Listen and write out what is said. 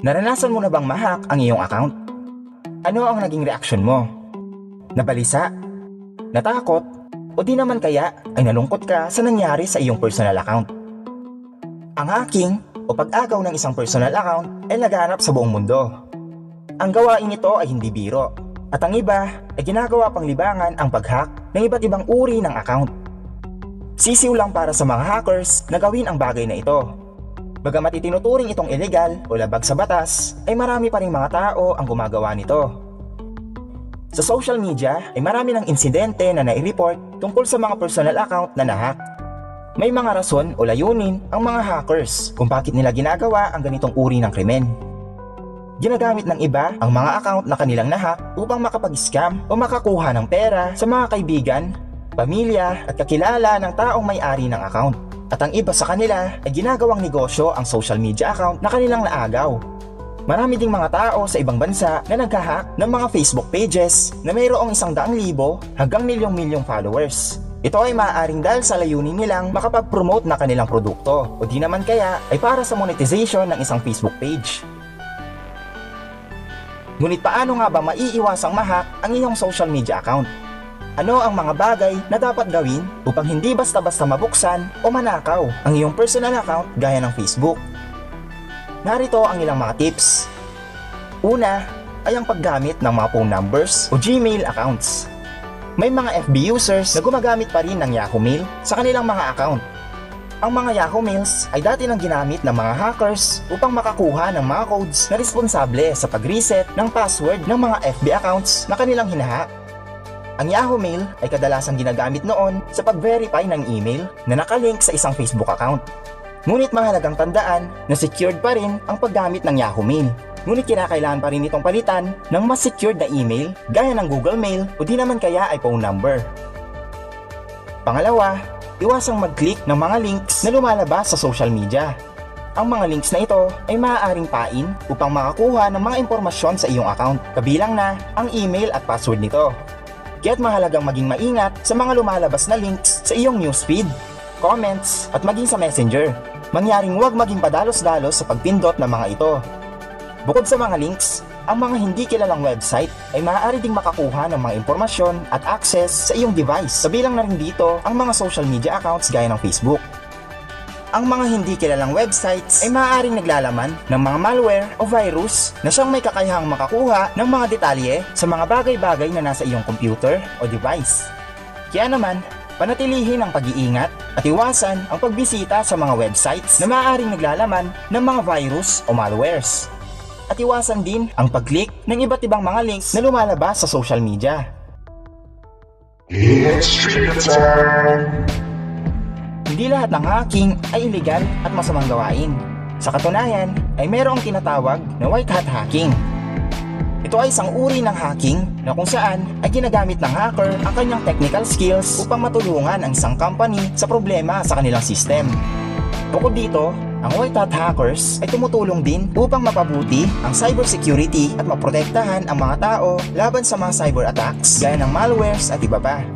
Naranasan mo na bang ma-hack ang iyong account? Ano ang naging reaksyon mo? Nabalisa? Natakot? O di naman kaya ay nalungkot ka sa nangyari sa iyong personal account? Ang hacking o pag-agaw ng isang personal account ay laganap sa buong mundo. Ang gawain ito ay hindi biro, at ang iba ay ginagawa pang libangan ang pag-hack ng iba't ibang uri ng account. Sisiw lang para sa mga hackers na gawin ang bagay na ito. Bagamat itinuturing itong illegal o labag sa batas, ay marami pa ring mga tao ang gumagawa nito. Sa social media ay marami ng insidente na nai-report tungkol sa mga personal account na nahack. May mga rason o layunin ang mga hackers kung bakit nila ginagawa ang ganitong uri ng krimen. Ginagamit ng iba ang mga account na kanilang nahack upang makapag-scam o makakuha ng pera sa mga kaibigan, pamilya at kakilala ng taong may-ari ng account. At ang iba sa kanila ay ginagawang negosyo ang social media account na kanilang naagaw. Marami ding mga tao sa ibang bansa na naghahack ng mga Facebook pages na mayroong 100,000 hanggang milyong-milyong followers. Ito ay maaaring dahil sa layunin nilang makapag-promote na kanilang produkto o di naman kaya ay para sa monetization ng isang Facebook page. Ngunit paano nga ba maiiwasang ma-hack ang iyong social media account? Ano ang mga bagay na dapat gawin upang hindi basta-basta mabuksan o manakaw ang iyong personal account gaya ng Facebook? Narito ang ilang mga tips. Una ay ang paggamit ng mga phone numbers o Gmail accounts. May mga FB users na gumagamit pa rin ng Yahoo Mail sa kanilang mga account. Ang mga Yahoo Mails ay dati nang ginamit ng mga hackers upang makakuha ng mga codes na responsable sa pag-reset ng password ng mga FB accounts na kanilang hinahack. Ang Yahoo Mail ay kadalasang ginagamit noon sa pag-verify ng email na nakalink sa isang Facebook account. Ngunit mahalagang tandaan na secured pa rin ang paggamit ng Yahoo Mail. Ngunit kinakailangan pa rin itong palitan ng mas secured na email gaya ng Google Mail o di naman kaya ay phone number. Pangalawa, iwasang mag-click ng mga links na lumalabas sa social media. Ang mga links na ito ay maaaring pain upang makakuha ng mga impormasyon sa iyong account, kabilang na ang email at password nito. Kaya't mahalagang maging maingat sa mga lumalabas na links sa iyong newsfeed, comments at maging sa messenger. Mangyaring huwag maging padalos-dalos sa pagpindot ng mga ito. Bukod sa mga links, ang mga hindi kilalang website ay maaari ding makakuha ng mga impormasyon at access sa iyong device. Kabilang na rin dito ang mga social media accounts gaya ng Facebook. Ang mga hindi kilalang websites ay maaaring naglalaman ng mga malware o virus na siyang may kakayahang makakuha ng mga detalye sa mga bagay-bagay na nasa iyong computer o device. Kaya naman, panatilihin ang pag-iingat at iwasan ang pagbisita sa mga websites na maaaring naglalaman ng mga virus o malwares. At iwasan din ang pag-click ng iba't ibang mga links na lumalabas sa social media. It's trivia time! Hindi lahat ng hacking ay iligal at masamang gawain. Sa katunayan ay mayroong tinatawag na white hat hacking. Ito ay isang uri ng hacking na kung saan ay ginagamit ng hacker ang kanyang technical skills upang matulungan ang isang company sa problema sa kanilang system. Bukod dito, ang white hat hackers ay tumutulong din upang mapabuti ang cybersecurity at maprotektahan ang mga tao laban sa mga cyber attacks gaya ng malwares at iba pa.